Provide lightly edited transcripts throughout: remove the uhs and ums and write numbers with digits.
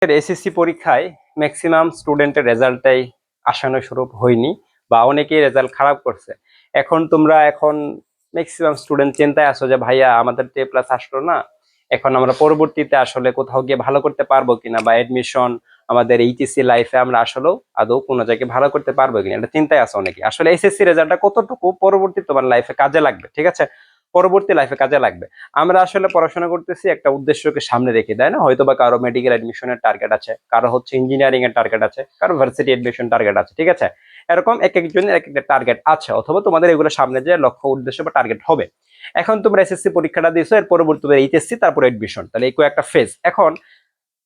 SSC পরীক্ষায় maximum স্টুডেন্টের রেজাল্টটাই আশানুরূপ হয়নি বা অনেকেই রেজাল্ট খারাপ করছে। এখন ম্যাক্সিমাম স্টুডেন্ট চিন্তায় আছো যে ভাইয়া আমাদের তো এ প্লাস আসলো না, এখন আমরা পরবর্তীতে আসলে কোথাও গিয়ে ভালো করতে পারবো কিনা, বা এডমিশন আমাদের এইচএসসি লাইফে আমরা আসলেও আদৌ কোনো জায়গায় ভালো করতে পারবো কিনা, এটা চিন্তায় আছে অনেকে। আসলে এসএসসি রেজাল্টটা কতটুকু পরবর্তী তোমার লাইফে কাজে লাগবে, ঠিক আছে, পরবর্তী লাইফে কাজে লাগবে। আমরা আসলে পড়াশোনা করতেছি একটা উদ্দেশ্যকে সামনে রেখে, তাই না? হয়তো বা কারো মেডিকেল এডমিশনের টার্গেট আছে, কারো হচ্ছে ইঞ্জিনিয়ারিং এর টার্গেট আছে, কারো ভার্সিটি এডমিশন টার্গেট আছে, ঠিক আছে। এরকম এক একজনের এক একটা টার্গেট আছে, অথবা তোমাদের এগুলো সামনে যে লক্ষ্য উদ্দেশ্য বা টার্গেট হবে। এখন তোমরা এসএসসি পরীক্ষাটা দিয়েছো, এর পরবর্তী এইচএসসি, তারপর এডমিশন, তাহলে এই একটা ফেজ। এখন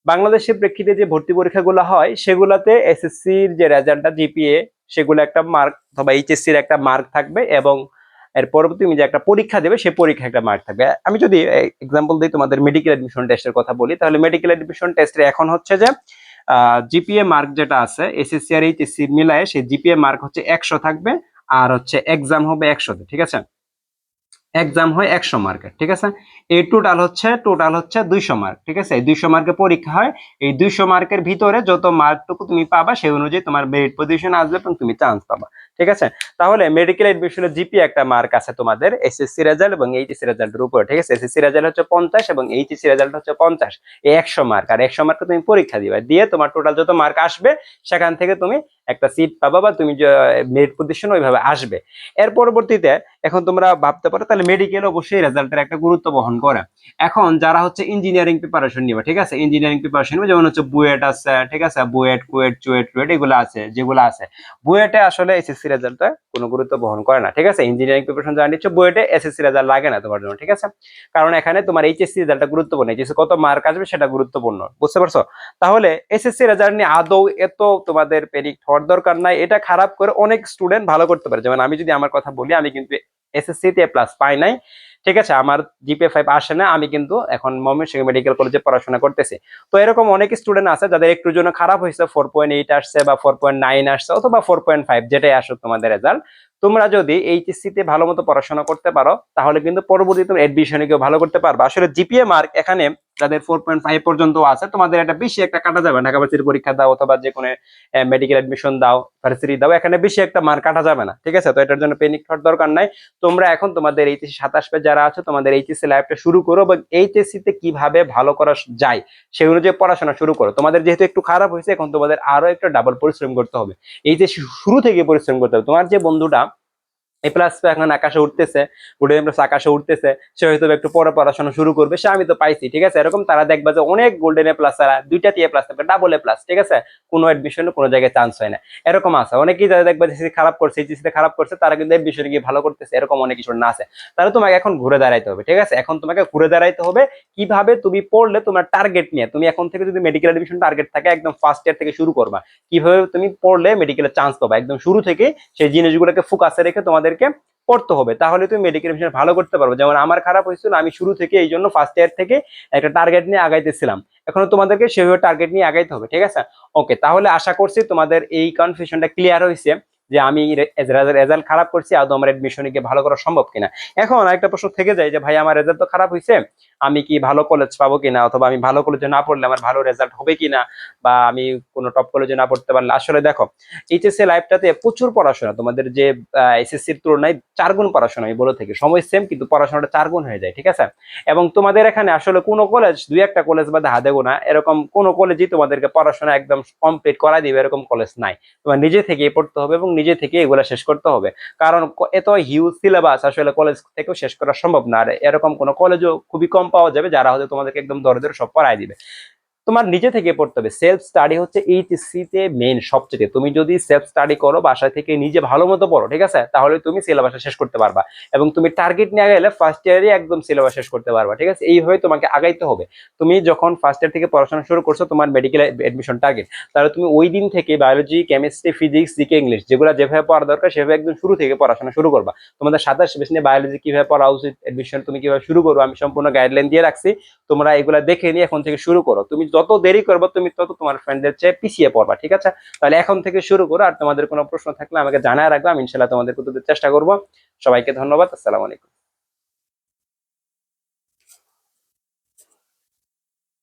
বাংলাদেশের প্রেক্ষিতে যে ভর্তি পরীক্ষাগুলো হয় সেগুলাতে এসএসসির যে রেজাল্টটা জিপিএ, সেগুলো একটা মার্ক, অথবা এইচএসসির একটা মার্ক থাকবে, এবং এর পরবর্তী তুমি যে একটা পরীক্ষা দেবে সেই পরীক্ষা একটা মার্ক থাকবে। আমি যদি এক্সাম্পল দিই, তোমাদের মেডিকেল এডমিশন টেস্টের কথা বলি, তাহলে মেডিকেল এডমিশন টেস্টে এখন হচ্ছে যে জিপিএ মার্ক যেটা আছে এসএসসি আর এইচএসসি মিলায়, সেই জিপিএ মার্ক হচ্ছে 100 থাকবে, আর হচ্ছে এক্সাম হবে 100, ঠিক আছে। এক্সাম হয় 100 মার্কের, ঠিক আছে। এই টোটাল হচ্ছে 200 মার্ক, ঠিক আছে। এই 200 মার্কের পরীক্ষা হয়। এই 200 মার্কের ভিতরে যত মার্কটুকু তুমি পাবা সেই অনুযায়ী তোমার মেরিট পজিশন আসবে এবং তুমি চান্স পাবা, ঠিক আছে। তাহলে মেডিকেল এডমিশনের জিপি একটা মার্ক আছে তোমাদের এসএসসি রেজাল্ট এবং এইচএসসি রেজাল্টের উপরে, ঠিক আছে। এসএসসি রেজাল্ট হচ্ছে 50 এবং এইচএসসি রেজাল্ট হচ্ছে 50। এই 100 মার্ক, আর 100 মার্কে তুমি পরীক্ষা দিবা, দিয়ে তোমার টোটাল যত মার্ক আসবে সেখান থেকে তুমি একটা সিট পাবা, বা তুমি মেরিট পজিশন ওইভাবে আসবে। এর পরবর্তীতে এখন তোমরা ভাবতে পারো তাহলে মেডিকেল অবশ্যই রেজাল্টের একটা গুরুত্ব বহন করে। এখন যারা হচ্ছে ইঞ্জিনিয়ারিং প্রিপারেশন নিবে, ঠিক আছে, ইঞ্জিনিয়ারিং প্রিপারেশন নিবে, যেমন হচ্ছে বুয়েট আছে, ঠিক আছে, বুয়েট, কুয়েট, চুয়েট, টুয়েট, এগুলো আছে, যেগুলো আছে। বুয়েটে আসলে এসএসসি রেজাল্টে কোনো গুরুত্ব বহন করে না, ঠিক আছে। ইঞ্জিনিয়ারিং প্রিপারেশন যারা নিচ্ছে বুয়েটে এসএসসি রেজাল্ট লাগে না তোমার জন্য, ঠিক আছে। কারণ এখানে তোমার এইচএসসি রেজাল্টটা গুরুত্বপূর্ণ, এইচএসসি কত মার্ক আসবে সেটা গুরুত্বপূর্ণ, বুঝতে পারছো? তাহলে এসএসসি রেজাল্ট নিয়ে আদৌ এত তোমাদের প্যানিক হওয়ার দরকার নাই। এটা খারাপ করে অনেক স্টুডেন্ট ভালো করতে পারে। যেমন আমি যদি আমার কথা বলি, আমি কিন্তু এসএসসি তে প্লাস পাই নাই, ঠিক আছে, আমার জিপিএ 5 আসে না, আমি কিন্তু এখন ময়মনসিংহ মেডিকেল কলেজে পড়াশোনা করতেছি। তো এরকম অনেক স্টুডেন্ট আছে যাদের একটু জন্য খারাপ হয়েছে, 4.8 আসছে বা 4.9 আসছে, অথবা 4.5, যেটাই আসুক তোমাদের রেজাল্ট। তোমরা যদি এইচএসসি তে ভালো মতো পড়াশোনা করতে পারো তাহলে কিন্তু পরবর্তীতে তুমি এডমিশনে কেউ ভালো করতে পারবে। আসলে জিপিএ মার্ক এখানে যাদের 4.5 পর্যন্ত আছে, তোমাদের এটা বেশি একটা কাটা যাবে না। ঢাকা ভার্সিটির পরীক্ষা দাও অথবা যে কোনো মেডিকেল এডমিশন দাও, ভার্সিটি দাও, এখানে বেশি একটা মার্ক কাটা যাবে না, ঠিক আছে। তো এটার জন্য পেনিক হওয়ার দরকার নাই। তোমরা এখন তোমাদের এইচএসসি 27 পে যারা আছো, তোমাদের এইচএসসি লাইফটা শুরু করো, এবং এইচএসসি তে কিভাবে ভালো করা যায় সেই অনুযায়ী পড়াশোনা শুরু করো। তোমাদের যেহেতু একটু খারাপ হয়েছে, এখন তোমাদের আরো একটু ডাবল পরিশ্রম করতে হবে। এইচএসসি শুরু থেকে পরিশ্রম করতে হবে। তোমার যে বন্ধুটা এ প্লাস এখন আকাশে উঠতেছে, উঠে প্লাস আকাশে উঠতেছে, সে হয়তো একটু পরে পড়াশোনা শুরু করবে, সে আমি তো পাইছি, ঠিক আছে। এরকম তারা দেখবা যে অনেক গোল্ডেন এ প্লাস, তারা দুইটাতে এ প্লাস থাকবে, ডাবল এ প্লাস, ঠিক আছে, কোনো এডমিশনে কোনো জায়গায় চান্স হয় না। এরকম আছে অনেকেই, যারা দেখবা যে খারাপ করছে, এইচএসসি খারাপ করছে, তারা কিন্তু এডমিশনে গিয়ে ভালো করতেছে, এরকম অনেক কিছু না আছে। তাহলে তোমাকে এখন ঘুরে দাঁড়াইতে হবে, ঠিক আছে। এখন তোমাকে ঘুরে দাঁড়াইতে হবে কিভাবে তুমি পড়লে তোমার টার্গেট নিয়ে, তুমি এখন থেকে যদি মেডিকেল এডমিশন টার্গেট থাকে একদম ফার্স্ট ইয়ার থেকে শুরু করবা, কিভাবে তুমি পড়লে মেডিকেলের চান্স পাবা, একদম শুরু থেকে সেই জিনিসগুলোকে ফোকাসে রেখে তোমাদেরকে পড়তে হবে, তাহলে তুমি মেডিকেল এডমিশন ভালো করতে পারবে। যেমন আমার খারাপ হয়েছিল, আমি শুরু থেকে এই জন্য ফার্স্ট ইয়ার থেকে একটা টার্গেট নিয়ে আগাইতেছিলাম, এখন তোমাদেরকে সেভাবে টার্গেট নিয়ে আগাইতে হবে, ঠিক আছে। ওকে, তাহলে আশা করছি তোমাদের এই কনফিউশনটা ক্লিয়ার হয়েছে যে আমি রেজাল্ট খারাপ করছি, আদৌ আমার এডমিশনে গিয়ে ভালো করা সম্ভব কিনা। এখন আরেকটা প্রশ্ন থেকে যায় যে ভাই আমার রেজাল্ট তো খারাপ হয়েছে, আমি কি ভালো কলেজ পাবো কিনা, অথবা আমি ভালো কলেজে না পড়লে আমার ভালো রেজাল্ট হবে কিনা, বা আমি কোনো টপ কলেজে না পড়তে পারলে। আসলে দেখো, এইচএসসি লাইফটাতে প্রচুর পড়াশোনা, তোমাদের যে এসএসসির তুলনায় 4 গুণ পড়াশোনা, আমি বলে থাকি, সময় সেম কিন্তু পড়াশোনাটা 4 গুণ হয়ে যায়, ঠিক আছে। এবং তোমাদের এখানে আসলে কোনো কলেজ, দুই একটা কলেজ বাদে হাতে গোনা এরকম কোনো কলেজই তোমাদেরকে পড়াশোনা একদম কমপ্লিট করা দিবে এরকম কলেজ নাই। তোমার নিজে থেকে পড়তে হবে এবং নিজে থেকে এগুলা শেষ করতে হবে, কারণ এত হিউজ সিলেবাস আসলে কলেজ থেকেও শেষ করা সম্ভব না। আর এরকম কোনো কলেজও খুবই কম পাওয়া যাবে যারা হয়তো তোমাদেরকে একদম ধরে ধরে সব পড়াই দিবে। তোমার নিজে থেকে পড়তে হবে। সেলফ স্টাডি হচ্ছে এইচএসসি তে মেইন সবচেয়ে। তুমি যদি সেলফ স্টাডি করো, বাসা থেকে নিজে ভালো মতো পড়ো, ঠিক আছে, তাহলে তুমি সিলেবাসটা শেষ করতে পারবা, এবং তুমি টার্গেট নিয়ে গেলে ফার্স্ট ইয়ারে একদম সিলেবাস শেষ করতে পারবা, ঠিক আছে। এইভাবে তোমাকে আগাইতে হবে। তুমি যখন ফার্স্ট ইয়ার থেকে পড়াশোনা শুরু করছো, তোমার মেডিকেল এডমিশন টার্গেট, তাহলে তুমি ওই দিন থেকে biology, chemistry, physics, GK, English যেগুলো যেভাবে পড়া দরকার সেভাবে একদম শুরু থেকে পড়াশোনা শুরু করবা। তোমাদের 27 বেশ নিয়ে বায়োলজি কিভাবে পড়া উচিত, এডমিশন তুমি কিভাবে শুরু করবো, আমি সম্পূর্ণ গাইডলাইন দিয়ে রাখছি। তোমরা এগুলা দেখে নিয়ে এখন থেকে শুরু করো। তুমি যত দেরি করবো তুমি তত তোমার ফ্রেন্ডদের চেয়ে পিছিয়ে পড়বা, ঠিক আছে। তাহলে এখন থেকে শুরু করো। আর তোমাদের কোনো প্রশ্ন থাকলে আমাকে জানায় রাখবে, আমি ইনশাল্লাহ তোমাদের উত্তর দিতে চেষ্টা করবো। সবাইকে ধন্যবাদ। আসসালামু আলাইকুম।